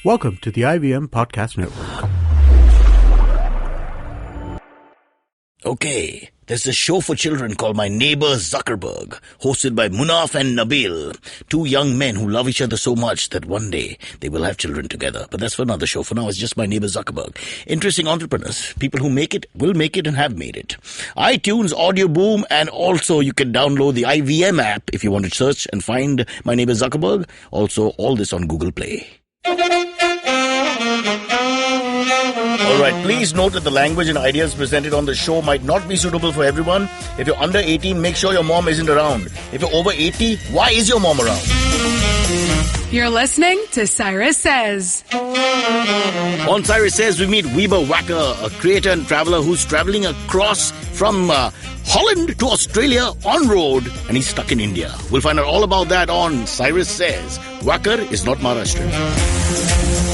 Welcome to the IVM Podcast Network. Okay, there's a show for children called My Neighbor Zuckerberg, hosted by Munaf and Nabil, two young men who love each other so much that one day they will have children together. But that's for another show. For now, it's just My Neighbor Zuckerberg. Interesting entrepreneurs, people who make it, will make it, and have made it. iTunes, Audio Boom, and also you can download the IVM app if you want to search and find My Neighbor Zuckerberg. Also, all this on Google Play. Alright, please note that the language and ideas presented on the show might not be suitable for everyone. If you're under 18, make sure your mom isn't around. If you're over 80, why is your mom around? You're listening to Cyrus Says. On Cyrus Says, we meet Wiebe Wakker, a creator and traveler who's traveling across from Holland to Australia on road, and he's stuck in India. We'll find out all about that on Cyrus Says. Wakker is not Maharashtrian.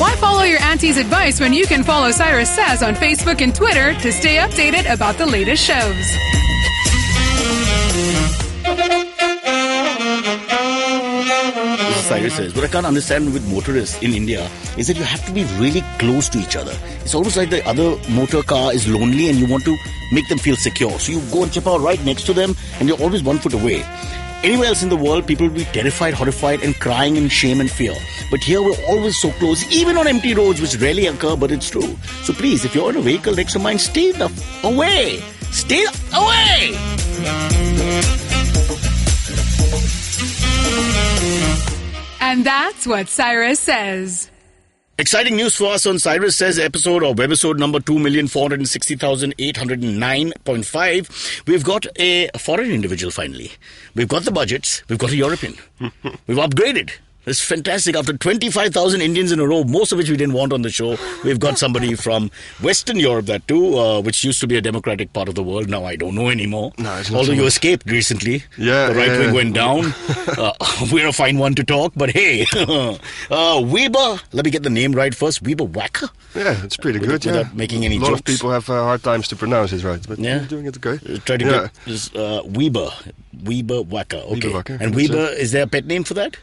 Why follow your auntie's advice when you can follow Cyrus Says on Facebook and Twitter to stay updated about the latest shows? This is Cyrus Says. What I can't understand with motorists in India is that you have to be really close to each other. It's almost like the other motor car is lonely and you want to make them feel secure. So you go and chip out right next to them and you're always 1 foot away. Anywhere else in the world, people will be terrified, horrified, and crying in shame and fear. But here, we're always so close, even on empty roads, which rarely occur, but it's true. So please, if you're in a vehicle next to mine, stay away. Stay away! And that's what Cyrus Says. Exciting news for us on Cyrus Says episode or webisode number 2,460,809.5. We've got a foreign individual finally. We've got the budgets. We've got a European. We've upgraded. It's fantastic. After 25,000 Indians in a row, most of which we didn't want on the show, we've got somebody from Western Europe, that too, which used to be a democratic part of the world. Now I don't know anymore. No, it's not. Although you escaped recently. Yeah. The right wing went down. We're a fine one to talk, but hey. Wiebe, let me get the name right first. Wiebe Wakker? Yeah, it's pretty good, Without making any jokes. A lot jokes. of people have hard times to pronounce it right, but you're doing it okay. Try to get this Wiebe Wakker. Okay. Wiebe Wakker, And Wiebe, is there a pet name for that?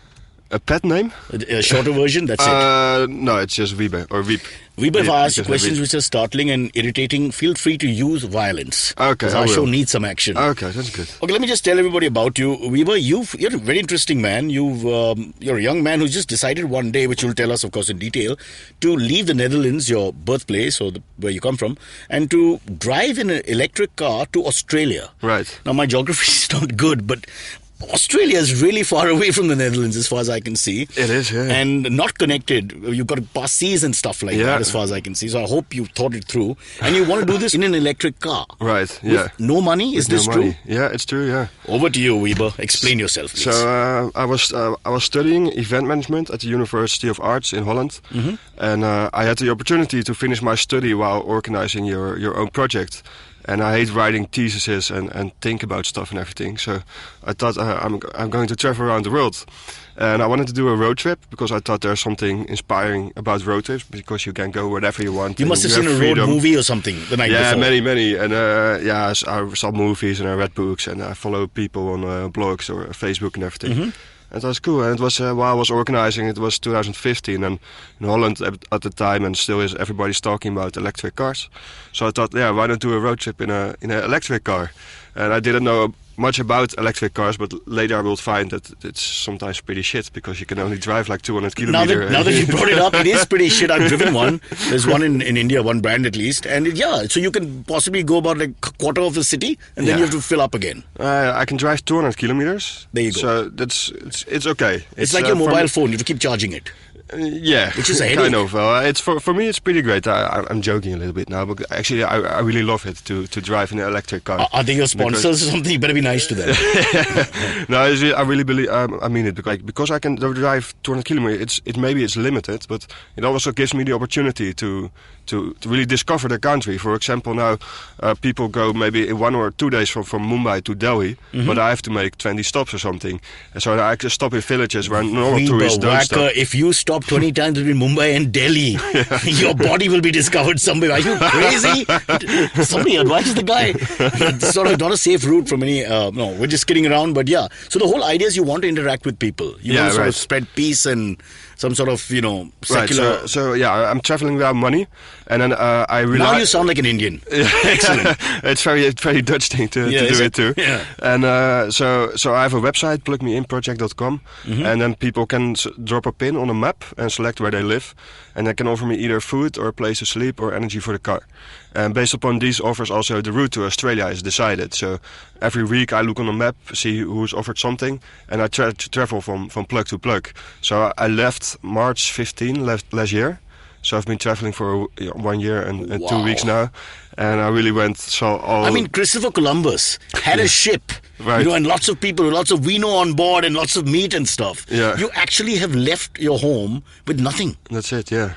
A pet name? A shorter version, that's it. No, it's just Wiebe or Wiep. Wiebe, if I ask you questions which are startling and irritating, feel free to use violence. Okay, because our show needs some action. Okay, that's good. Okay, let me just tell everybody about you. Wiebe, you're a very interesting man. You're a young man who's just decided one day, which you'll tell us, of course, in detail, to leave the Netherlands, your birthplace, or where you come from, and to drive in an electric car to Australia. Right. Now, my geography is not good, but Australia is really far away from the Netherlands as far as I can see. It is, yeah. And not connected. You've got to pass seas and stuff like that as far as I can see. So I hope you thought it through. And you want to do this in an electric car. Right, yeah. With no money? Is this true? Yeah, it's true, yeah. Over to you, Wiebe. Explain yourself, please. So I was studying event management at the University of Arts in Holland. Mm-hmm. And I had the opportunity to finish my study while organizing your own project. And I hate writing theses and think about stuff and everything. So I thought I'm going to travel around the world. And I wanted to do a road trip because I thought there's something inspiring about road trips because you can go wherever you want. You must have seen a road movie or something the night before. Yeah, many. And I saw movies and I read books and I follow people on blogs or Facebook and everything. Mm-hmm. And that was cool. And it was while I was organizing, it was 2015, and in Holland at the time, and still is, everybody's talking about electric cars. So I thought, why not do a road trip in an electric car? And I didn't know much about electric cars, but later I will find that it's sometimes pretty shit because you can only drive like 200 kilometers. Now that you brought it up, it is pretty shit. I've driven one. There's one in India, one brand at least. And so you can possibly go about like a quarter of the city and then you have to fill up again. I can drive 200 kilometers. There you go. So it's okay. It's like your mobile phone. You have to keep charging it. Yeah, which is a headache. Kind of. It's for me. It's pretty great. I'm joking a little bit now, but actually, I really love it to drive in an electric car. Are they your sponsors or something? You better be nice to them. No, I really believe. I mean it because I can drive 200 kilometers. Maybe it's limited, but it also gives me the opportunity to really discover the country. For example, now people go maybe in 1 or 2 days from Mumbai to Delhi, but I have to make 20 stops or something. And so I can stop in villages where normal tourists don't stop. If you stop 20 times between Mumbai and Delhi, your body will be discovered somewhere. Are you crazy? Somebody advised the guy. It's sort of not a safe route from any... no, we're just kidding around, but yeah. So the whole idea is you want to interact with people. You want to sort of spread peace and some sort of, Right. secular... So yeah, I'm traveling without money, and then I realized. Now you sound like an Indian. Excellent. It's very Dutch thing to do it too. Yeah. And so I have a website, plugmeinproject.com, and then people can drop a pin on a map and select where they live, and they can offer me either food or a place to sleep or energy for the car. And based upon these offers, also the route to Australia is decided. So every week I look on the map, see who's offered something, and I try to travel from plug to plug. So I left March 15 last year. So I've been traveling for 1 year and 2 weeks now, and I really went. I mean, Christopher Columbus had a ship, right. And lots of people, lots of vino on board, and lots of meat and stuff. Yeah. You actually have left your home with nothing. That's it, yeah.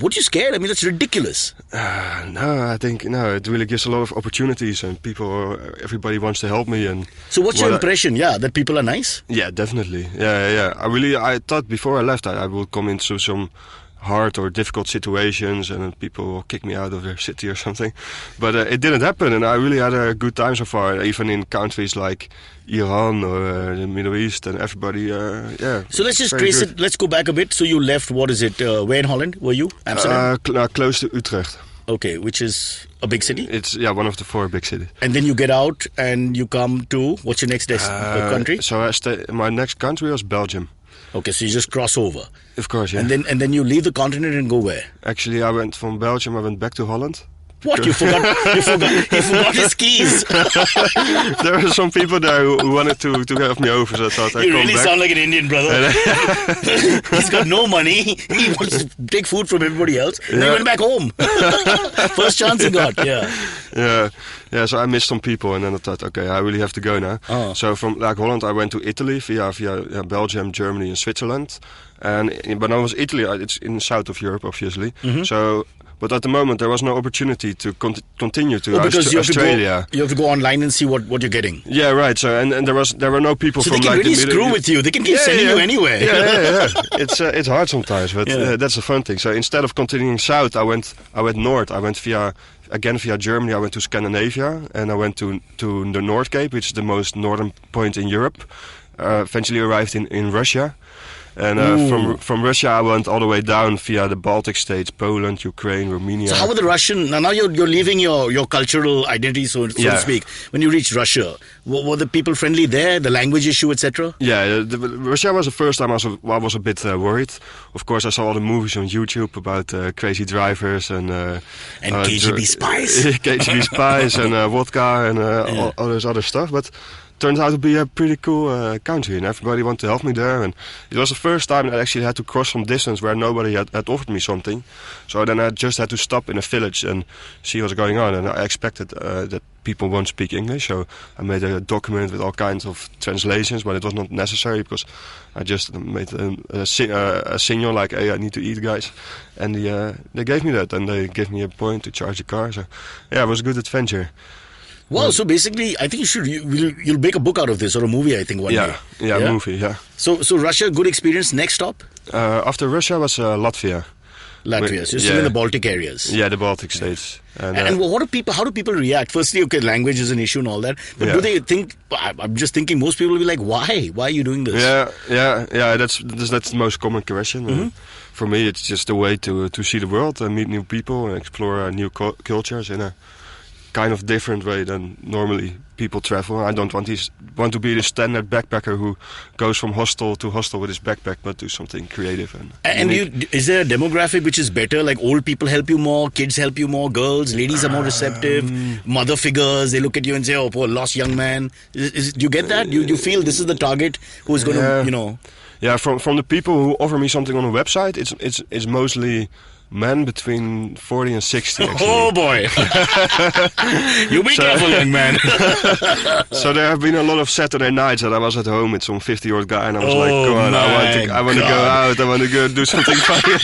Weren't you scared? I mean, that's ridiculous. No, I think it really gives a lot of opportunities, and everybody wants to help me. And so, what's your impression? That people are nice. Yeah, definitely. Yeah. I thought before I left I would come into some hard or difficult situations and then people will kick me out of their city or something, but it didn't happen, and I really had a good time so far, even in countries like Iran or the Middle East, and everybody so let's just trace it. Let's go back a bit. So you left, what is it, where in Holland were you? Amsterdam? Close to Utrecht. Okay, which is a big city? It's one of the 4 big cities. And then you get out and you come to, what's your next country? So my next country was Belgium. Okay, so you just cross over. Of course, yeah. And then you leave the continent and go where? Actually, I went from Belgium. I went back to Holland. What? You forgot? He forgot his keys. There were some people there who wanted to have me over, so I thought I'd come back. You really sound like an Indian, brother. He's got no money. He wants to take food from everybody else. And he went back home. First chance he got. Yeah. So I missed some people, and then I thought, okay, I really have to go now. Oh. So from Holland, I went to Italy via Belgium, Germany, and Switzerland. But when I was Italy, it's in the south of Europe, obviously. Mm-hmm. So. But at the moment, there was no opportunity to continue to Australia. You have to go online and see what you're getting. Yeah, right. So and there were no people from they can really screw with you. They can keep sending you anywhere. Yeah. It's hard sometimes, but that's a fun thing. So instead of continuing south, I went north. I went via Germany. I went to Scandinavia, and I went to the North Cape, which is the most northern point in Europe. Eventually arrived in Russia. And from Russia, I went all the way down via the Baltic states, Poland, Ukraine, Romania. So how were the Russian... Now you're leaving your cultural identity, so to speak. When you reached Russia, were the people friendly there? The language issue, etc.? Yeah, Russia was the first time I was a bit worried. Of course, I saw all the movies on YouTube about crazy drivers and KGB spies. KGB spies and vodka and all this other stuff. But turned out to be a pretty cool country, and everybody wanted to help me there. And it was the first time that I actually had to cross some distance where nobody had offered me something. So then I just had to stop in a village and see what's going on. And I expected that people won't speak English, so I made a document with all kinds of translations, but it was not necessary because I just made a signal like, "Hey, I need to eat, guys," and they gave me that, and they gave me a point to charge the car. So yeah, it was a good adventure. Well, so basically, I think you'll make a book out of this, or a movie, I think, one day. Yeah, a movie, yeah. So Russia, good experience. Next stop? After Russia was Latvia. So you're still in the Baltic areas. Yeah, the Baltic states. And how do people react? Firstly, okay, language is an issue and all that. But do they think? I'm just thinking most people will be like, "Why? Why are you doing this?" Yeah. That's the most common question. Mm-hmm. For me, it's just a way to see the world and meet new people and explore new cultures in a kind of different way than normally people travel. I don't want to be the standard backpacker who goes from hostel to hostel with his backpack, but do something creative. And is there a demographic which is better? Like old people help you more, kids help you more, girls, ladies are more receptive, mother figures, they look at you and say, "Oh, poor lost young man." Do you get that? Do you feel this is the target who is going to, Yeah, from the people who offer me something on a website, it's mostly men between 40 and 60, actually. Oh boy! You be careful, young man. So there have been a lot of Saturday nights that I was at home with some 50-year-old guy, and I was like, "Come on, I want to go out, I want to go do something funny,"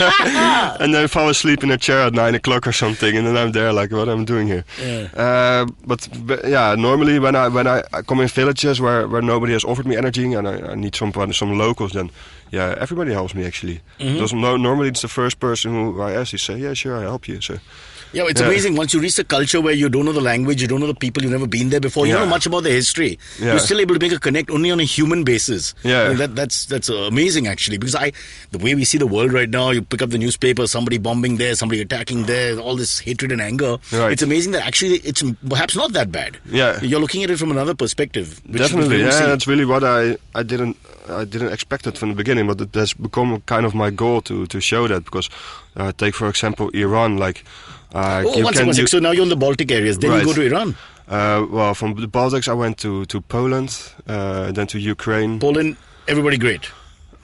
and then fall asleep in a chair at 9 o'clock or something, and then I'm there like, "What am I doing here?" Yeah. But yeah, normally when I come in villages where nobody has offered me anything, and I need some locals, then yeah, everybody helps me actually. Normally it's the first person who I ask, you say, yeah, sure, I help you. So. Yeah, it's amazing. Once you reach the culture where you don't know the language, you don't know the people, you've never been there before, you don't know much about the history. Yeah. You're still able to make a connect only on a human basis. Yeah. I mean, that's amazing actually, because the way we see the world right now, you pick up the newspaper, somebody bombing there, somebody attacking there, all this hatred and anger. Right. It's amazing that actually it's perhaps not that bad. Yeah. You're looking at it from another perspective. Definitely, yeah, that's really what I didn't expect it from the beginning, but it has become kind of my goal to show that, because take for example Iran, like one second. So now you're in the Baltic areas, then you go to Iran. Well, from the Baltics I went to Poland, then to Ukraine. Poland, everybody great.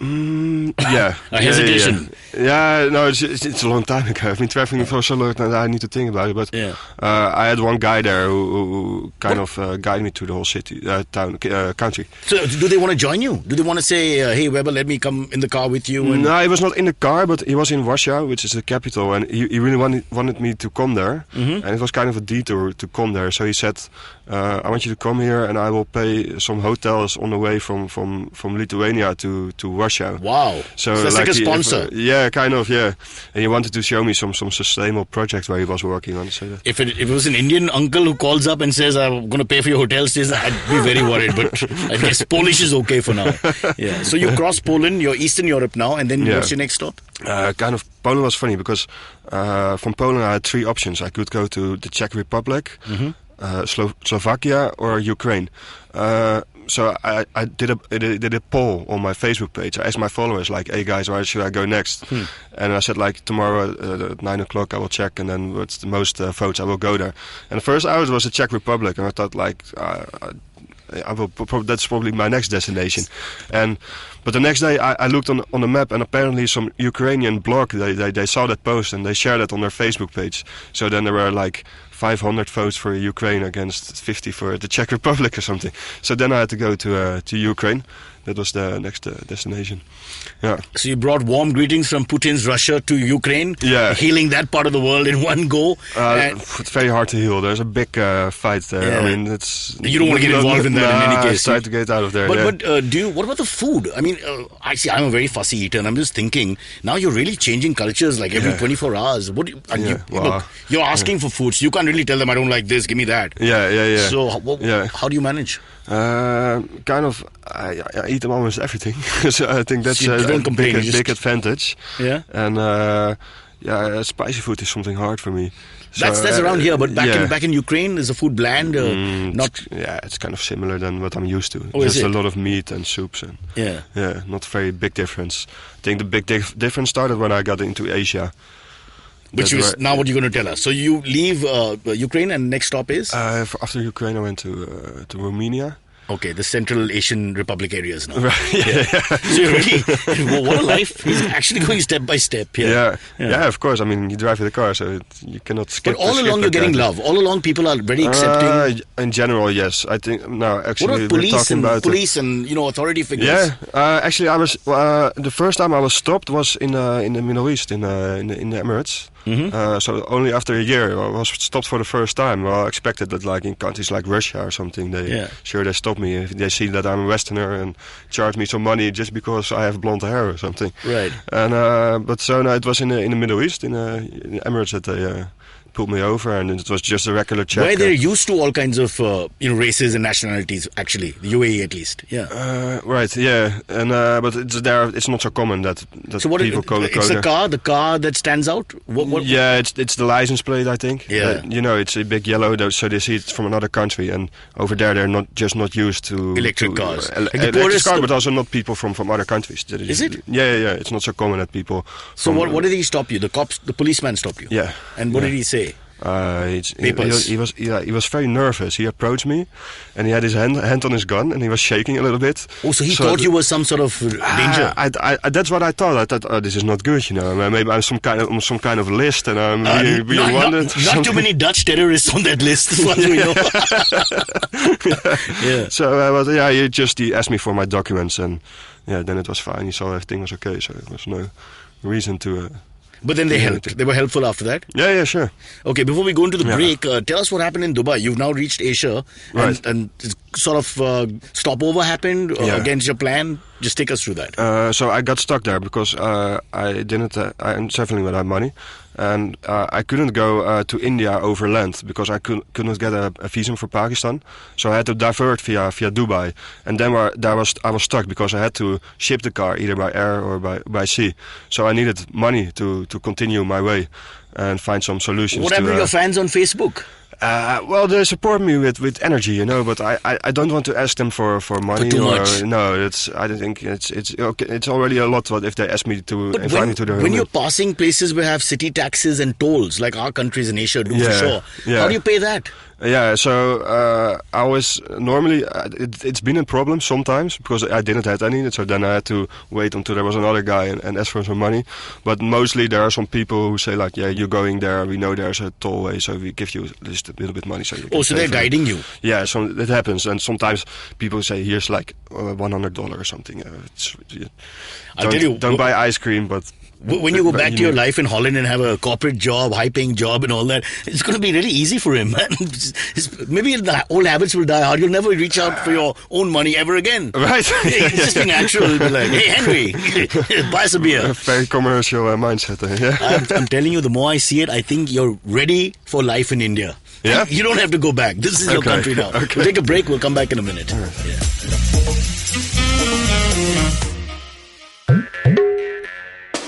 Yeah. Hesitation. Yeah, no, it's a long time ago. I've been traveling for so long that I need to think about it. But I had one guy there who kind of guided me to the whole city, country. So do they want to join you? Do they want to say, hey, Weber, let me come in the car with you? And no, he was not in the car, but he was in Warsaw, which is the capital, and he really wanted me to come there. And it was kind of a detour to come there. So he said, I want you to come here, and I will pay some hotels on the way from Lithuania to Warsaw. Wow. So that's like a sponsor. Yeah, kind of, yeah. And he wanted to show me some sustainable projects where he was working on. So if it was an Indian uncle who calls up and says, I'm going to pay for your hotel stays, I'd be very worried. But I guess Polish is okay for now. Yeah. So you cross Poland, you're Eastern Europe now, and then what's your next stop? Poland was funny because from Poland I had three options. I could go to the Czech Republic, Slovakia, or Ukraine. So I did a poll on my Facebook page. I asked my followers, like, hey guys, where should I go next? And I said, like, tomorrow at 9 o'clock I will check, and then what's the most votes, I will go there. And the first hours was the Czech Republic, and I thought, like, that's probably my next destination. But the next day I looked on the map, and apparently some Ukrainian blog, they saw that post and they shared it on their Facebook page. So then there were like 500 votes for Ukraine against 50 for the Czech Republic or something. So then I had to go to Ukraine. That was the next destination. Yeah. So you brought warm greetings from Putin's Russia to Ukraine, healing that part of the world in one go. It's very hard to heal. There's a big fight there. Yeah. I mean, it's you don't want to get involved in that in any case. I tried to get out of there. But what about the food? I mean, I'm a very fussy eater, and I'm just thinking now you're really changing cultures like every 24 hours. You're asking for food, so you can't really tell them I don't like this. Give me that. Yeah. So how do you manage? Kind of, I eat almost everything. So I think that's a big advantage. Yeah. And spicy food is something hard for me. So, that's around here, but back in Ukraine, is the food bland? It's kind of similar than what I'm used to. Just a lot of meat and soups, and not very big difference. I think the big difference started when I got into Asia. Which is now what you're going to tell us. So you leave Ukraine, and next stop is? After Ukraine, I went to Romania. Okay, the Central Asian Republic areas now. Right, yeah. So you're really, what a life. He's actually going step by step here. Yeah, of course. I mean, you drive with a car, so you cannot skip. But all along you're getting love. All along people are very accepting. In general, yes. I think, no, actually, what about police and authority figures? Yeah, actually, I was, the first time I was stopped was in the Middle East, in the Emirates. So only after a year I was stopped for the first time. Well, I expected that, like in countries like Russia or something, they stop me if they see that I'm a Westerner and charge me some money just because I have blonde hair or something. Right. And but so it was in the Middle East, in the Emirates, that they pulled me over, and it was just a regular check. Where they're used to all kinds of races and nationalities, actually, the UAE at least. Yeah. Right. Yeah. And but it's not so common that so what people go. It's the car that stands out. What? Yeah, it's the license plate, I think. Yeah. It's a big yellow, so they see it's from another country, and over there they're not used to electric cars. Electric cars, but also not people from other countries. Is it? Yeah. It's not so common that people. So what did he stop you? The policeman stopped you. Yeah. And what did he say? He was very nervous. He approached me, and he had his hand on his gun, and he was shaking a little bit. Oh, so he thought you were some sort of danger. That's what I thought. I thought, this is not good. Maybe I'm some kind of list, and I'm being wanted. Not too many Dutch terrorists on that list, as far as we know. Yeah. So he asked me for my documents, and then it was fine. He saw everything was okay, so there was no reason to. But then they helped. They were helpful after that? Yeah, sure. Okay, before we go into the break, tell us what happened in Dubai. You've now reached Asia, and sort of stopover happened against your plan. Just take us through that. So I got stuck there because I didn't. I'm traveling without money, and I couldn't go to India over land because I could not get a visa for Pakistan. So I had to divert via Dubai, and then I was stuck because I had to ship the car either by air or by sea. So I needed money to continue my way and find some solutions. What happened to your fans on Facebook? Well, they support me with energy, but I don't want to ask them for money. For too much. No, I don't think it's okay. It's already a lot. What if they ask me to invite me to their home? When you're passing places where have city taxes and tolls, like our countries in Asia do for sure, how do you pay that? Yeah, so I always normally it's been a problem sometimes because I didn't have any, so then I had to wait until there was another guy and ask for some money. But mostly there are some people who say like, yeah, you're going there, we know there's a tollway, so we give you just a little bit money. So you can so they're guiding you? Yeah, so it happens, and sometimes people say here's like $100 or something. I'll tell you, don't buy ice cream, but. When you go back to your life in Holland and have a corporate job, high-paying job and all that, it's going to be really easy for him. Maybe the old habits will die hard. You'll never reach out for your own money ever again. Right. It's just be natural. It'll be like, hey, Henry, buy some beer. A very commercial mindset. Yeah. I'm telling you, the more I see it, I think you're ready for life in India. Yeah? You don't have to go back. This is your country now. Okay. We'll take a break. We'll come back in a minute. Yeah.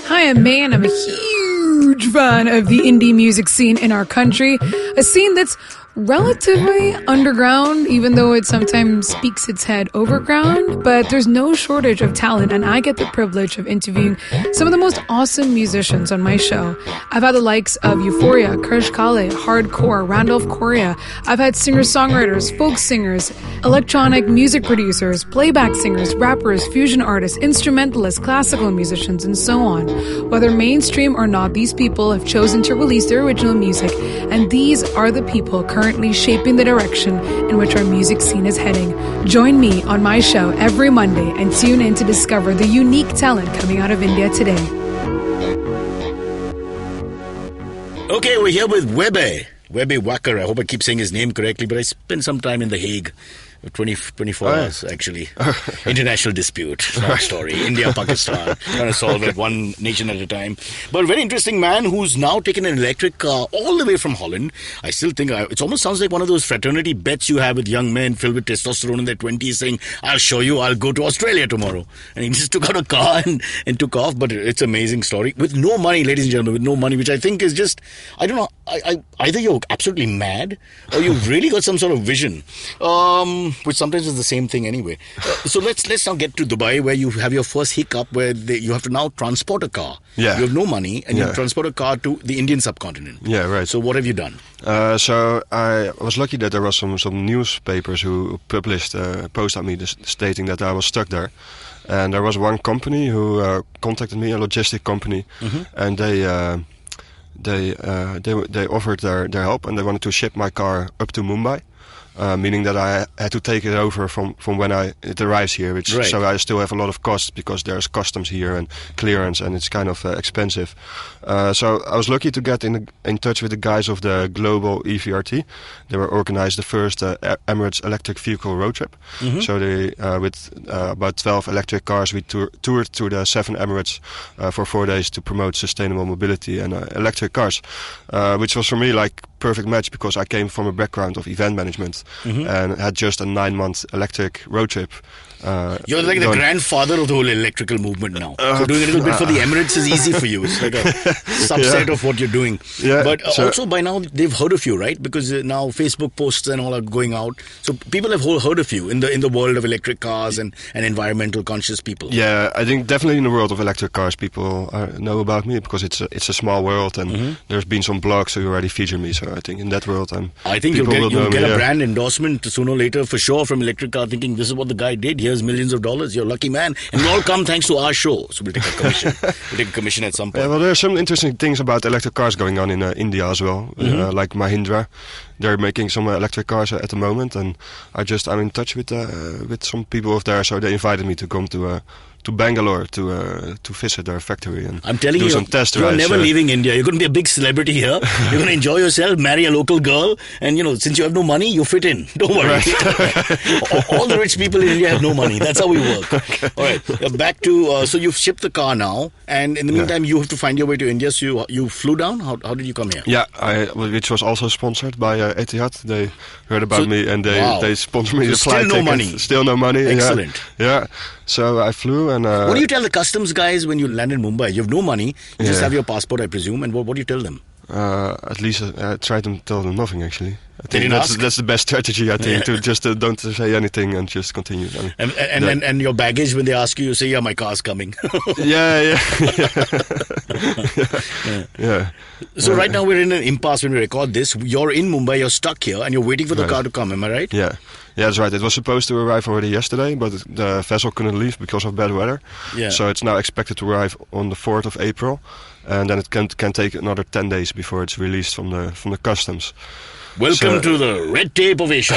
Hi, I'm May, and I'm a huge fan of the indie music scene in our country. A scene that's relatively underground, even though it sometimes speaks its head overground. But there's no shortage of talent, and I get the privilege of interviewing some of the most awesome musicians on my show. I've had the likes of Euphoria, Krish Kale, Hardcore, Randolph Correa. I've had singer-songwriters, folk singers, electronic music producers, playback singers, rappers, fusion artists, instrumentalists, classical musicians, and so on. Whether mainstream or not, these people have chosen to release their original music, and these are the people currently shaping the direction in which our music scene is heading. Join me on my show every Monday and tune in to discover the unique talent coming out of India today. Okay, we're here with Wiebe Wakker. I hope I keep saying his name correctly, but I spent some time in The Hague. 24 hours, actually. International dispute. Long story. India, Pakistan. Trying to solve it one nation at a time. But a very interesting man who's now taken an electric car all the way from Holland. I still think it almost sounds like one of those fraternity bets you have with young men filled with testosterone in their 20s saying, I'll show you, I'll go to Australia tomorrow. And he just took out a car and took off. But it's an amazing story. With no money, ladies and gentlemen, with no money, which I think is just, I don't know, either you're absolutely mad or you've really got some sort of vision. Which sometimes is the same thing anyway. So let's now get to Dubai, where you have your first hiccup, where you have to now transport a car. Yeah. You have no money, and you transport a car to the Indian subcontinent. Yeah, right. So what have you done? So I was lucky that there was some newspapers who published a post at me stating that I was stuck there. And there was one company who contacted me, a logistic company, and they offered their help, and they wanted to ship my car up to Mumbai. Meaning that I had to take it over from when it arrives here, so I still have a lot of costs because there's customs here and clearance, and it's kind of expensive. So I was lucky to get in touch with the guys of the Global EVRT. They were organized the first Emirates electric vehicle road trip. So they, with about 12 electric cars, we toured through the 7 Emirates for 4 days to promote sustainable mobility and electric cars, which was for me like perfect match because I came from a background of event management and had just a 9-month electric road trip. You're like the grandfather of the whole electrical movement now. So doing a little bit for the Emirates is easy for you. It's like a subset of what you're doing. Yeah, but also by now they've heard of you, right? Because now Facebook posts and all are going out. So people have heard of you in the world of electric cars and environmental conscious people. Yeah, I think definitely in the world of electric cars people know about me because it's a small world and there's been some blogs who already feature me. So I think in that world I think you'll get a brand endorsement sooner or later for sure from electric car thinking this is what the guy did. Here's millions of dollars. You're a lucky man. And we all come thanks to our show. So we'll take a commission. We'll take a commission at some point. Yeah, well, there are some interesting things about electric cars going on in India as well. Like Mahindra. They're making some electric cars at the moment. And I'm in touch with some people over there. So they invited me to come to to Bangalore to visit their factory and I'm telling do you, some test you're drives. never leaving India. You're going to be a big celebrity here. You're going to enjoy yourself, marry a local girl, and since you have no money, you fit in. Don't worry. All the rich people in India have no money. That's how we work. Okay. All right. Back to so you've shipped the car now, and in the meantime, you have to find your way to India. So you flew down. How did you come here? Yeah, which was also sponsored by Etihad. They heard about me and they sponsored me the flight still no ticket. money. Still no money. Excellent. Yeah. So I flew and. What do you tell the customs guys when you land in Mumbai? You have no money. You just Yeah. have your passport, I presume. And what do you tell them? At least I tried to tell them nothing. Actually, I think didn't ask? that's the best strategy. I think to just don't say anything and just continue. And your baggage, when they ask you, you say, "Yeah, my car's coming." Yeah. So right now we're in an impasse when we record this. You're in Mumbai, you're stuck here, and you're waiting for the Right. car to come. Am I right? Yeah, that's right. It was supposed to arrive already yesterday, but the vessel couldn't leave because of bad weather. Yeah. So it's now expected to arrive on the 4th of April, and then it can take another 10 days before it's released from the customs. Welcome to the red tape of Asia.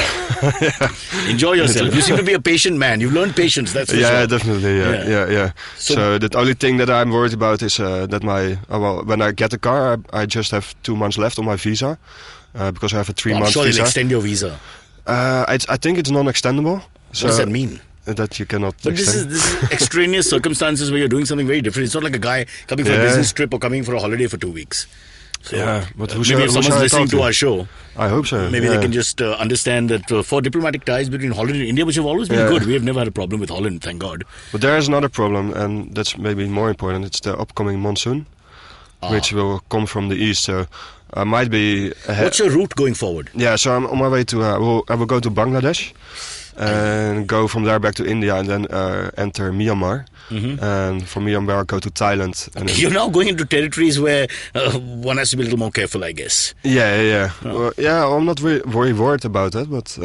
Enjoy yourself. You seem to be a patient man. You've learned patience, that's for Yeah, sure. definitely. Yeah. So the only thing that I'm worried about is that when I get the car, I just have 2 months left on my visa because I have a 3-month I'm sure visa. they'll extend your visa. I think it's non-extendable. So What does that mean? That you cannot But this extend. is extraneous circumstances where you're doing something very different. It's not like a guy coming for a Yeah. business trip or coming for a holiday for 2 weeks. So, Yeah, but who maybe shall- if who someone's shall I listening talk to our show, I hope so. maybe yeah. they can just understand that for diplomatic ties between Holland and India, which have always been Yeah. good, we have never had a problem with Holland, thank God. But there is another problem, and that's maybe more important. It's the upcoming monsoon, which will come from the east. So I might be ahead. What's your route going forward? Yeah, so I'm on my way to. I will go to Bangladesh, and go from there back to India, and then enter Myanmar. And from Myanmar go to Thailand. And then, You're now going into territories where one has to be a little more careful, I guess. yeah. Well, yeah, I'm not very worried about that, but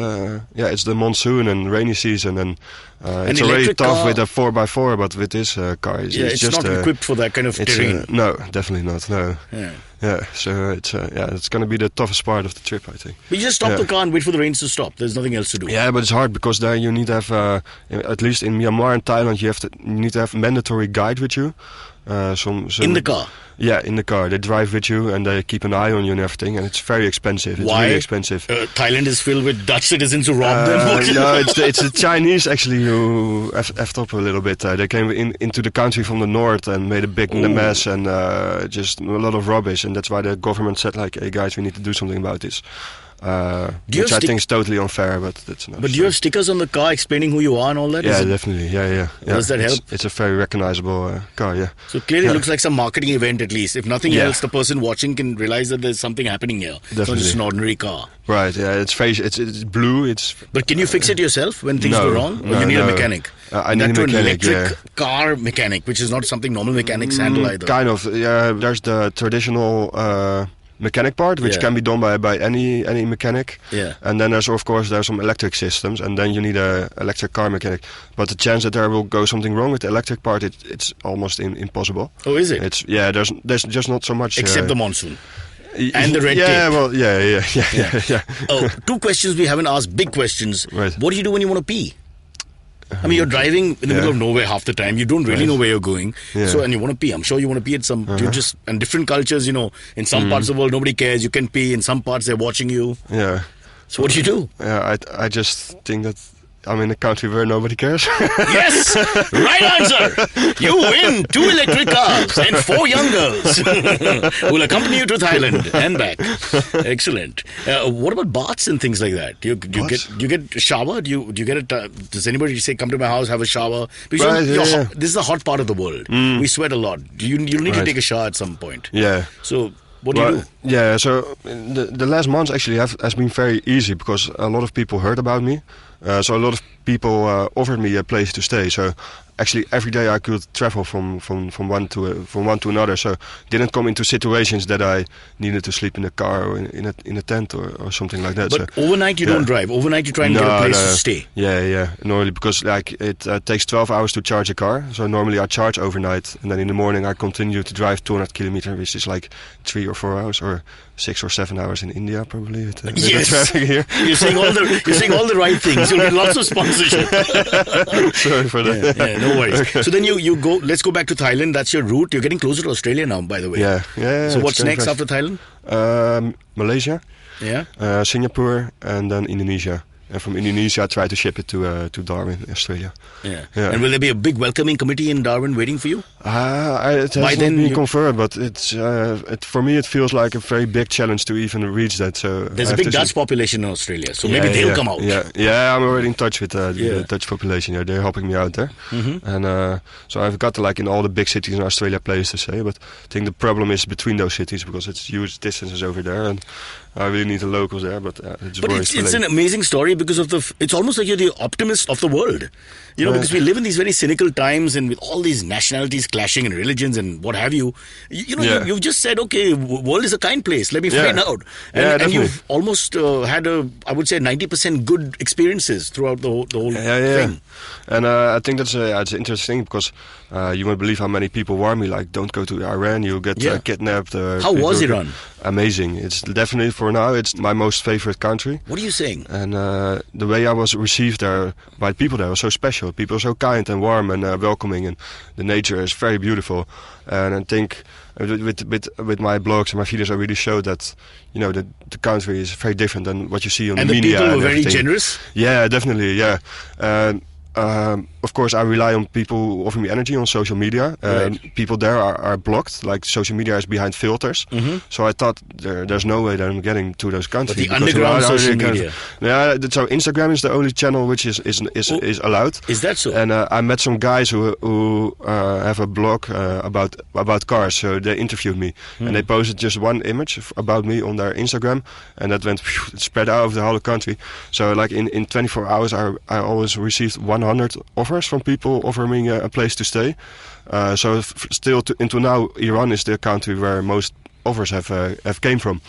it's the monsoon and rainy season, and it's already electric tough car- with a 4x4, but with this car, It's just not equipped for that kind of it's, terrain. no, definitely not. No. Yeah. Yeah, so it's going to be the toughest part of the trip, I think. But you just stop Yeah. the car and wait for the rains to stop. There's nothing else to do. Yeah, but it's hard because there you need to have, at least in Myanmar and Thailand, you need to have mandatory guide with you. Some In the car? Yeah, in the car. They drive with you and they keep an eye on you and everything, and it's very expensive. It's Why? really expensive. Thailand is filled with Dutch citizens who rob them. No, it's the Chinese actually who effed up a little bit. They came into the country from the north and made a big mess and just a lot of rubbish, and that's why the government said like, "Hey guys, we need to do something about this." Which I think is totally unfair, but that's not. But do you have stickers on the car explaining who you are and all that? Yeah, Is it- definitely. Yeah. Does that help? It's a very recognizable car. Yeah. So clearly it looks like some marketing event at least. If nothing Yeah. else, the person watching can realize that there's something happening here. It's not just Definitely. an ordinary car. Right. Yeah. It's blue. It's But can you fix it yourself when things No, go wrong? Or no, you need a no. mechanic? I need That a to mechanic, an electric car mechanic, which is not something normal mechanics handle either. kind of. Yeah. There's the traditional mechanic part, which Yeah. can be done by any mechanic. Yeah. And then there's some electric systems, and then you need a electric car mechanic. But the chance that there will go something wrong with the electric part, it's almost impossible. Oh, is it? There's just not so much. Except the monsoon. And the red tape. Well, yeah. Oh, 2 questions we haven't asked, big questions. Right. What do you do when you want to pee? I mean, you're driving in the middle of nowhere half the time. You don't really know where you're going. Yeah. So, and you want to pee. I'm sure you want to pee at some, you just, and different cultures, in some parts of the world, nobody cares. You can pee. In some parts, they're watching you. Yeah. So what do you do? Yeah, I just think that I'm in a country where nobody cares. Yes! Right answer! You win 2 electric cars and 4 young girls who will accompany you to Thailand and back. Excellent. What about baths and things like that? Do you get a shower? Do you get it? Does anybody say, come to my house, have a shower? Because Right, this is the hot part of the world. We sweat a lot. You'll need to Right. take a shower at some point. Yeah. So what do you do? Yeah, so the last months actually has been very easy because a lot of people heard about me. So a lot of people offered me a place to stay. So actually every day I could travel from one to another. So didn't come into situations that I needed to sleep in a car or in a tent or something like that. But so, overnight you don't drive. Overnight you try and get a place to stay. Yeah. Normally because it takes 12 hours to charge a car. So normally I charge overnight, and then in the morning I continue to drive 200 kilometers, which is like 3 or 4 hours, or 6 or 7 hours in India probably. With the traffic here. You're saying all the right things. You'll get lots of sponsorship. Sorry for that. Yeah, No worries. So then you go. Let's go back to Thailand. That's your route. You're getting closer to Australia now, by the way. Yeah. So what's next fresh. after Thailand? Malaysia, Singapore, and then Indonesia. And from Indonesia, I try to ship it to Darwin, Australia. Yeah. Yeah. And will there be a big welcoming committee in Darwin waiting for you? It has not been confirmed, but it's for me it feels like a very big challenge to even reach that. So there's a big Dutch population in Australia, so maybe they'll come out. Yeah. I'm already in touch with the Dutch population. Yeah, they're helping me out there, and so I've got in all the big cities in Australia place to say. But I think the problem is between those cities because it's huge distances over there, and I really need the locals there. But it's an amazing story because of it's almost like you're the optimist of the world. Because we live in these very cynical times and with all these nationalities clashing and religions and what have you. You've just said, okay, world is a kind place. Let me find out. And you've almost had I would say 90% good experiences throughout the whole thing. And I think that's it's interesting because you won't believe how many people warn me, like, don't go to Iran, you'll get kidnapped. How was Iran? Amazing. It's definitely, for now, it's my most favorite country. What are you saying? And the way I was received there by the people there was so special. People are so kind and warm and welcoming, and the nature is very beautiful. And I think with my blogs and my videos, I really showed that the country is very different than what you see on the media. And the people were very everything. generous? Yeah, definitely, yeah. Of course, I rely on people who offer me energy on social media. People there are blocked. Like, social media is behind filters. So I thought there's no way that I'm getting to those countries. But the underground social media. Yeah, so Instagram is the only channel which is allowed. Is that so? And I met some guys who have a blog about cars. So they interviewed me, and they posted just one image about me on their Instagram, and that went spread out over the whole country. So like in 24 hours, I always received 100 offers from people offering me a place to stay. So still until now, Iran is the country where most offers have came from.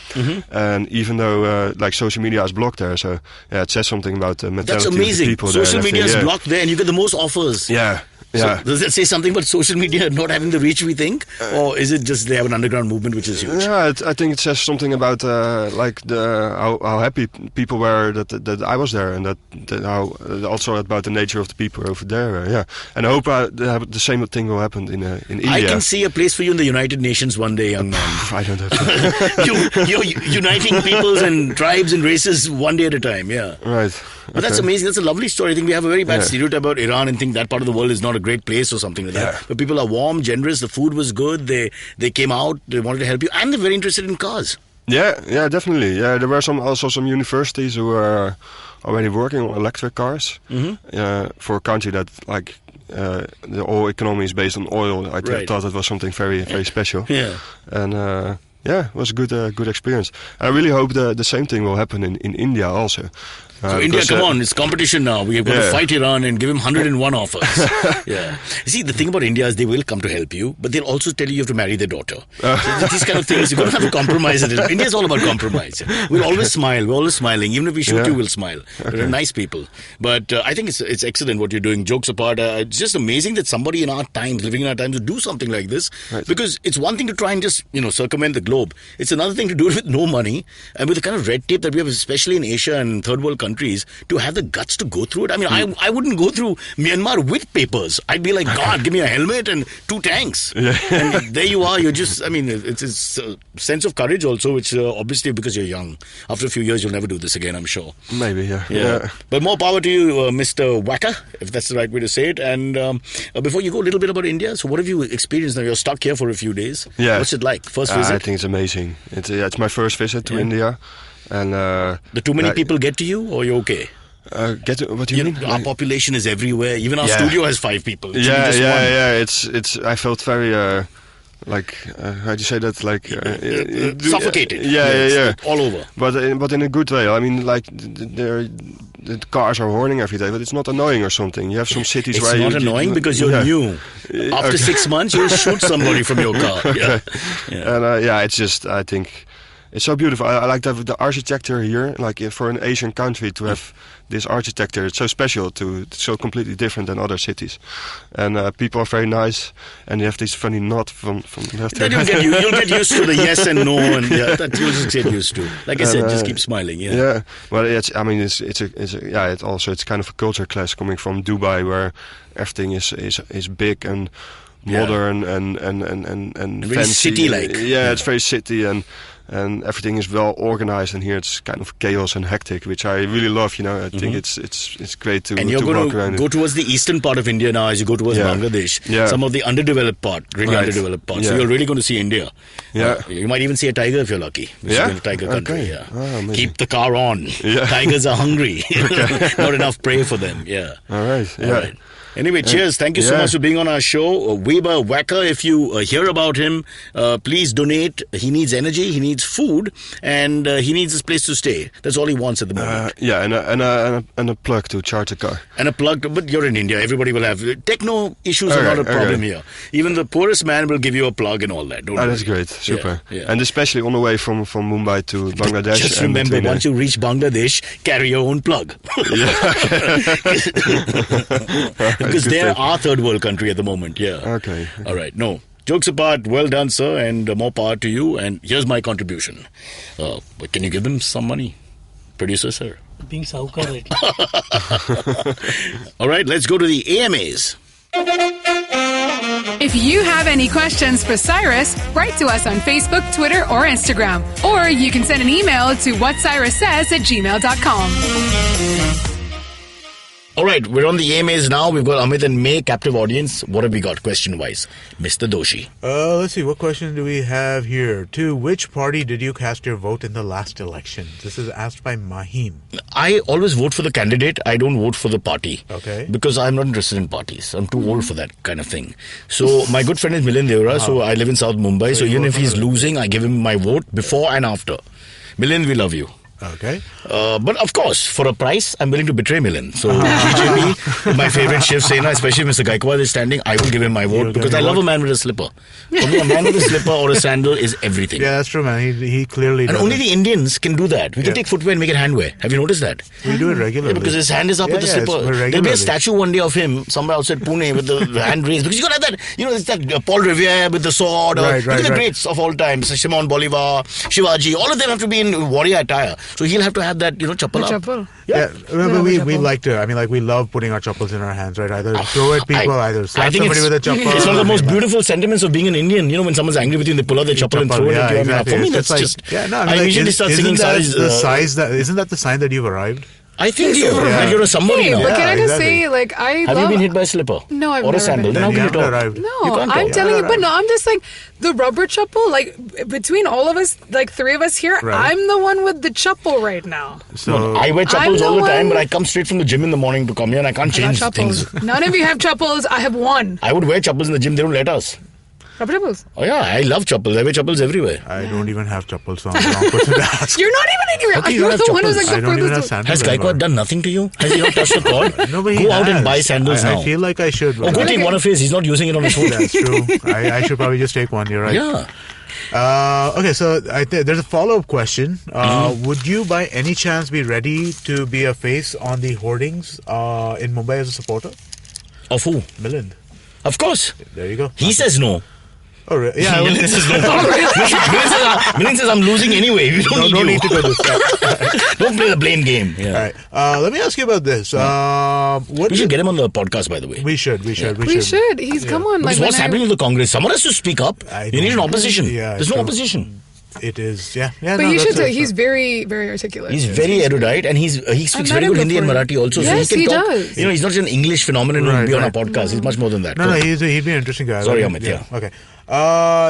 And even though like social media is blocked there, so it says something about the mentality That's amazing. of the people. Social media is blocked there, and you get the most offers. Yeah. So does that say something about social media not having the reach we think, or is it just they have an underground movement which is huge? Yeah, I think it says something about like how happy people were that I was there, and that how also about the nature of the people over there. And I hope the same thing will happen in India. I can see a place for you in the United Nations one day, young man. I don't know. You're uniting peoples and tribes and races one day at a time. Yeah. Right. But that's amazing. That's a lovely story. I think we have a very bad stereotype about Iran and think that part of the world is not a great place or something like that. But people are warm, generous. The food was good. They came out. They wanted to help you, and they're very interested in cars. Yeah, definitely. Yeah, there were also some universities who were already working on electric cars for a country that like the whole economy is based on oil. I thought it was something very, very special. Yeah, and. It was a good experience. I really hope the same thing will happen in India also. So India, come on, it's competition now. We have got to fight Iran and give him 101 offers. You see, the thing about India is they will come to help you, but they'll also tell you have to marry their daughter. So these kind of things, you're going to have to compromise. India's all about compromise. We'll always smile. We're always smiling. Even if we shoot you, we'll smile. We're nice people. But I think it's excellent what you're doing. Jokes apart, it's just amazing that somebody in our times, living in our times, would do something like this. Because it's one thing to try and just, circumvent the globe. It's another thing to do it with no money and with the kind of red tape that we have, especially in Asia and third world countries, to have the guts to go through it. I mean, I wouldn't go through Myanmar with papers. I'd be like, God, give me a helmet and 2 tanks. And there you are. You're just, it's a sense of courage also, which obviously because you're young. After a few years, you'll never do this again, I'm sure. Maybe, yeah. But more power to you, Mr. Wakker, if that's the right way to say it. And before you go, a little bit about India. So what have you experienced now? You're stuck here for a few days. Yeah. What's it like? First visit? I think it's amazing. It's my first visit to India. And do too many people get to you, or you're okay? What do you mean? Our population is everywhere. Even our studio has 5 people. It's. I felt very like how do you say that? Like suffocated. Yeah. All over. But in a good way. I mean, like the cars are horning every day, but it's not annoying or something. You have some cities where it's not annoying because you're new. After 6 months, you'll shoot somebody from your car. And it's just, I think. it's so beautiful. I like the architecture here, like for an Asian country to have this architecture. It's so special. It's so completely different than other cities, and people are very nice. And you have this funny nod from left to Then you'll get used to the yes and no, and that you'll just get used to. Like I said, just keep smiling. Yeah. Yeah. Well, it's kind of a culture clash coming from Dubai, where everything is big and modern and very fancy. city-like. Yeah, it's very city and everything is well organized, and here it's kind of chaos and hectic, which I really love. I think it's great to And you're walk going around to go towards the eastern part of India now as you go towards Bangladesh. Yeah. Some of the underdeveloped part, really Right. underdeveloped part. So Yeah. you're really going to see India. Yeah. You might even see a tiger if you're lucky. This Yeah? is a tiger country. Okay. Yeah. Oh, amazing. Keep the car on. Yeah. Tigers are hungry. Not enough prey for them. Yeah. All right. Yeah. All right. Anyway, cheers. Thank you so Yeah. much for being on our show. Wiebe Wakker, if you hear about him, please donate. He needs energy, he needs food, and he needs this place to stay. That's all he wants at the moment. And a plug to charge a car. And a plug, but you're in India. Everybody will have. Techno issues are not a problem here. Even the poorest man will give you a plug and all that. Don't worry. That's great. Super. Yeah. And especially on the way from Mumbai to Bangladesh. Just and remember, between once you reach Bangladesh, carry your own plug. Because Good they're tip. our third world country at the moment. Yeah. Okay. All right. No. Jokes apart, well done, sir, and more power to you. And here's my contribution. But can you give them some money? Producer, sir. Being saukar right. All right, let's go to the AMAs. If you have any questions for Cyrus, write to us on Facebook, Twitter, or Instagram. Or you can send an email to whatcyrussays@gmail.com. All right, we're on the AMAs now. We've got Amit and May, captive audience. What have we got question-wise? Mr. Doshi. Let's see. What question do we have here? To which party did you cast your vote in the last election? This is asked by Mahim. I always vote for the candidate. I don't vote for the party. Okay. Because I'm not interested in parties. I'm too old for that kind of thing. So my good friend is Milind Devra. So I live in South Mumbai. So even if he's losing, I give him my vote before and after. Milind, we love you. Okay. But of course, for a price, I'm willing to betray Milind. So GJP, my favorite Shiv Sena, especially Mr. Gaikwad is standing, I will give him my vote because I love a man with a slipper. For me, a man with a slipper or a sandal is everything. Yeah, that's true, man. He clearly And does only it. the Indians can do that. We can take footwear and make it handwear. Have you noticed that? We do it regularly. Yeah, because his hand is up with the slipper. There'll be a statue one day of him somewhere outside Pune with the hand raised. Because you got to have that, it's that Paul Revere with the sword. Look at the greats of all time. Shimon Bolivar, Shivaji, all of them have to be in warrior attire. So he'll have to have that, chappal up. Chappal. Yeah, remember we like to. I mean, like we love putting our chappals in our hands, right? Either throw at people, either slap somebody with a chappal. It's one of the most beautiful sentiments of being an Indian. When someone's angry with you and they pull out their chappal and throw it at you. Exactly. For me, it's that's just. Yeah, no, I usually start singing isn't that the sign that you've arrived? I think you're a somebody Hey, now. but can I just exactly. say, like, I Have love... you been hit by a slipper? No, I've or never a sandal? been. Then how You can you haven't talk? arrived. No, You can't I'm talk. telling you, but no, I'm just like, the rubber chappal, like, between all of us, like, three of us here, Right. I'm the one with the chappal right now. So I wear chappals I'm all the the time, one- but I come straight from the gym in the morning to come here and I can't I got change things. chappals. None of you have chappals. I have one. I would wear chappals in the gym, they don't let us. Rubber chappals. Oh yeah, I love chappals. I wear chappals everywhere. I don't even have chappals, so I'm the wrong person to ask. You're not even anywhere. Okay, you You're have the one who's chappals. like I the don't even have furthest. sandals. Has Gaikwad done nothing to you? Has he not touched the cord? No, but he Go out has. and buy sandals now. I feel like I should. Or go take one of his. He's not using it on his foot. That's true. I should probably just take one. You're right. Yeah. Okay, so there's a follow-up question. Would you by any chance be ready to be a face on the hoardings in Mumbai as a supporter? Of who? Milind. Of course. There you go. He says no. Oh, really? Yeah. Milind says no. Milind says I'm losing anyway. We don't No need need to you. go this step. Don't play the blame game. Yeah. All right. Let me ask you about this. What We should get him on the podcast, by the way. We should. We should. He's come on. Because Like, what's happening to the Congress? Someone has to speak up. You need an opposition. Yeah, There's no true. opposition. It is. Yeah. But no, you that's should. it. He's very, very articulate. He's very erudite and he speaks met very him good Hindi and before. Marathi also. Yes, so he he can talk. does. He's not just an English phenomenon who will be on our right. podcast. He's much more than that. No, he'd be an interesting guy. Sorry, Like, Amit, yeah. Okay.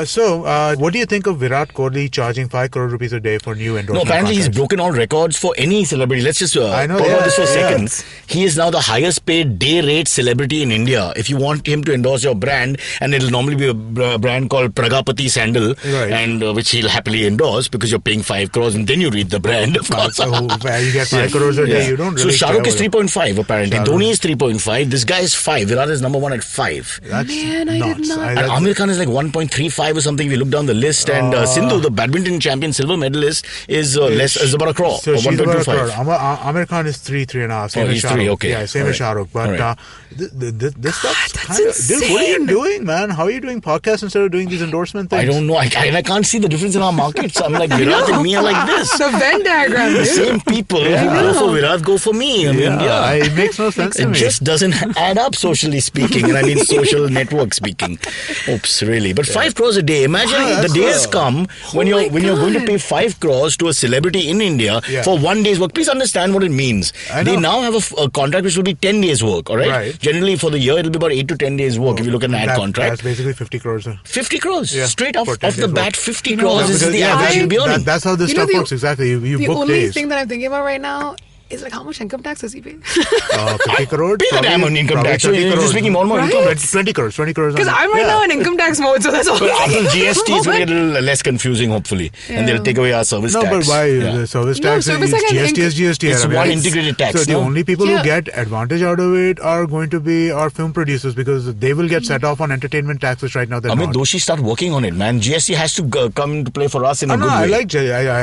So, what do you think of Virat Kohli charging 5 crore rupees a day for new No, endorsement apparently he's contracts? broken all records for any celebrity. Let's just talk I know, about this for a yeah. second. He is now the highest paid day rate celebrity in India. If you want him to endorse your brand, and it'll normally be a brand called Pragapati Sandal, Right. and which he'll happily endorse because you're paying 5 crores and then you read the brand, of course. So, you get 5 crores a day, you don't really So Shah Rukh care is what- 3.5 apparently. Shah Dhoni is 3.5. This guy is 5. Virat is number 1 at 5. That's Man, I did nuts. not- And Amir Khan is like 1 1.35 or something. We look down the list, and Sindhu, the badminton champion, silver medalist, is about a crore. So or she's about a 1.25. crore. Amir Khan is 3.5. Same as he's Shah 3, Rukh. okay. Yeah, same as Shah Rukh. But this stuff's that's kind of... Dude, what are you insane. doing, man? How are you doing podcasts instead of doing these endorsement things? I don't know. I can't see the difference in our markets. I'm like, Virat and me are like this. The Venn diagram, The dude. same people who go for Virat go for me in India. It makes no sense to It me. just doesn't add up, socially speaking, and I mean social network speaking. Oops, really. But 5 crores a day. Imagine the day has come when you're going to pay 5 crores to a celebrity in India for 1 day's work. Please understand what it means. They now have a contract which will be 10 days work. All right. Generally, for the year, it'll be about 8 to 10 days work if you look at an ad contract. That's basically 50 crores. 50 crores. Yeah, Straight off for 10 the days bat, work. 50 crores is because- the average you'll be earning. That's how this stuff works, exactly. You The book only days. thing that I'm thinking about right now is like how much income tax does he pay? 50 crores? Pay the damn on income tax. So you're just making more and more Right? income. 20 crores. Because I'm right now in income tax mode, so that's all. But after GST, it's going to get a little less confusing, hopefully. And they'll take away our service No, tax. but why? The service tax service is tax and GST is GST. It's I mean, one integrated tax, So the no? only people who Yeah. get advantage out of it are going to be our film producers because they will get set off on entertainment tax, which right now they're Amit not. Doshi, start working on it, man. GST has to come into play for us in a good way.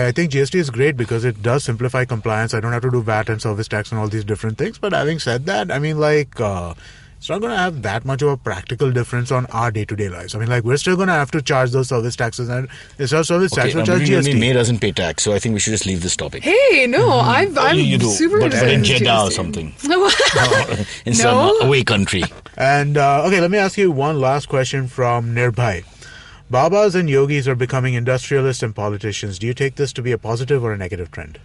I think GST is great because it does simplify compliance. I don't have to do VAT and service tax and all these different things. But having said that, I mean, it's not going to have that much of a practical difference on our day-to-day lives. I mean, we're still going to have to charge those service taxes, and it's our service tax will charge GST. May doesn't pay tax, so I think we should just leave this topic. Hey, no, I'm You do, super but interested in in Jeddah or GST. something. No. In some away country. And okay, let me ask you one last question from Nirbhai. Babas and yogis are becoming industrialists and politicians. Do you take this to be a positive or a negative trend?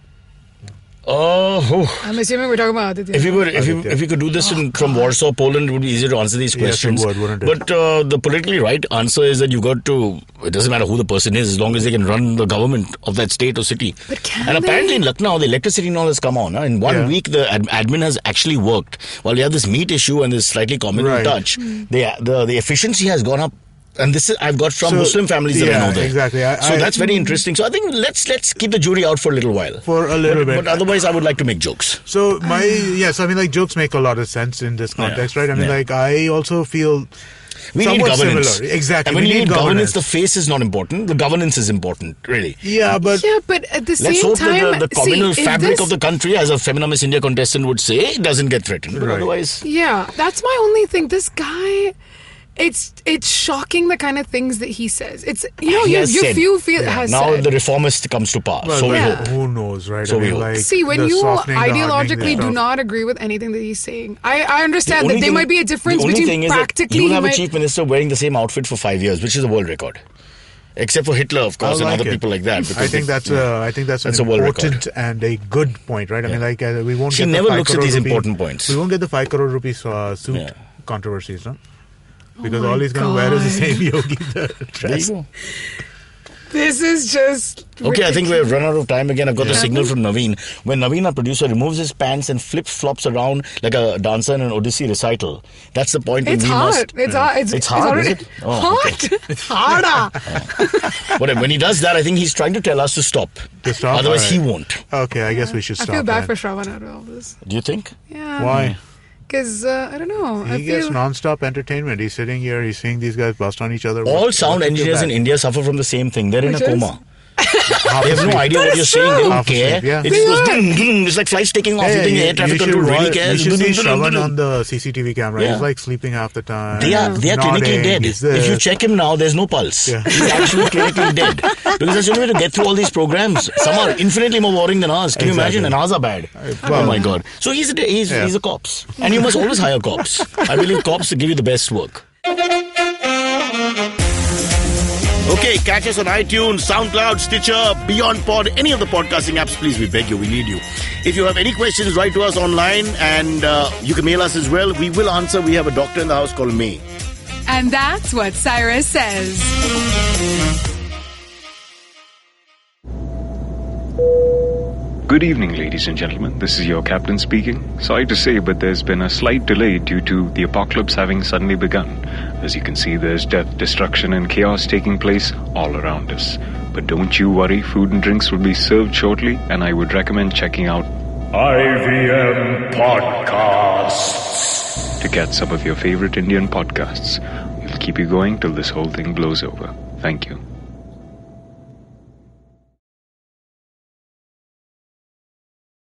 Oh, I'm assuming we're talking about Aditya. if you could do this from Warsaw, Poland, it would be easier to answer these questions. Yes, it would, wouldn't it? But the politically right answer is that you've got to. It doesn't matter who the person is, as long as they can run the government of that state or city. But can and apparently they? in Lucknow, the electricity and all has come on. In 1 week, the admin has actually worked. While we have this meat issue and this slightly communal touch, the efficiency has gone up. And this is I've got from Muslim families that I know there. Exactly. So that's very interesting. So I think let's keep the jury out for a little while. For a little bit. But otherwise, I would like to make jokes. So I mean, jokes make a lot of sense in this context, right? I mean, I also feel we need somewhat governance. similar. Exactly. And when we you need governance, the face is not important. The governance is important, really. Yeah, but at the same Let's hope time, that the communal see, if fabric this- of the country, as a Femina Miss India contestant would say, doesn't get threatened. But otherwise... Yeah, that's my only thing. This guy... It's shocking the kind of things that he says. It's He has said. has Now said. the reformist comes to pass. well, So we yeah. hope. who knows, right? So I mean, we hope. See, when the you softening, the hardening, ideologically the do stuff. not agree with anything that he's saying, I understand The that only there thing- might be a difference the only between thing is that practically. you will he have a might- chief minister wearing the same outfit for 5 years, which is a world record. Except for Hitler, of course, I like and other it. people like that. I think that's an a world important and a good point, right? I mean, we won't. She get never the 5 looks at crore these rupee- important points. We won't get the 5 crore rupees suit controversies, no? Because all he's going to wear is the same yogi dress. There you go. This is just Okay, I think we have ridiculous. run out of time again. I've got the signal from Naveen. When Naveen, our producer, removes his pants and flip-flops around like a dancer in an Odyssey recital, that's the point when It's we hot. must... It's hot. It's hard, is already it? Oh, hot. It's harder. But when he does that, I think he's trying to tell us to stop. To stop? Otherwise, All he right. won't. Okay, I guess we should I stop. feel bad then. for Shravan out of all this. Do you think? Yeah. Why? Because, I don't know. I He gets feel... non-stop entertainment. He's sitting here. He's seeing these guys bust on each other. All sound engineers in India suffer from the same thing. They're in a Which is? coma. They have no idea what you're saying. They don't Half care. asleep, yeah. It just goes ding, ding. It's like flights taking off. You think air traffic control really cares? You should see Shravan on the CCTV camera. Yeah. He's like sleeping half the time. They are clinically nodding. dead. He's If you there. check him now, there's no pulse. Yeah. He's actually clinically dead. Because there's no way to get through all these programs. Some are infinitely more boring than ours. Can you imagine? And ours are bad. Oh my God. So he's a corpse. And you must always hire cops. I believe cops give you the best work. Okay, catch us on iTunes, SoundCloud, Stitcher, Beyond Pod, any of the podcasting apps. Please, we beg you, we need you. If you have any questions, write to us online and you can mail us as well. We will answer. We have a doctor in the house called May. And that's what Cyrus says. Good evening, ladies and gentlemen. This is your captain speaking. Sorry to say, but there's been a slight delay due to the apocalypse having suddenly begun. As you can see, there's death, destruction, and chaos taking place all around us. But don't you worry, food and drinks will be served shortly, and I would recommend checking out IVM Podcasts to catch some of your favorite Indian podcasts. We'll keep keep you going till this whole thing blows over. Thank you.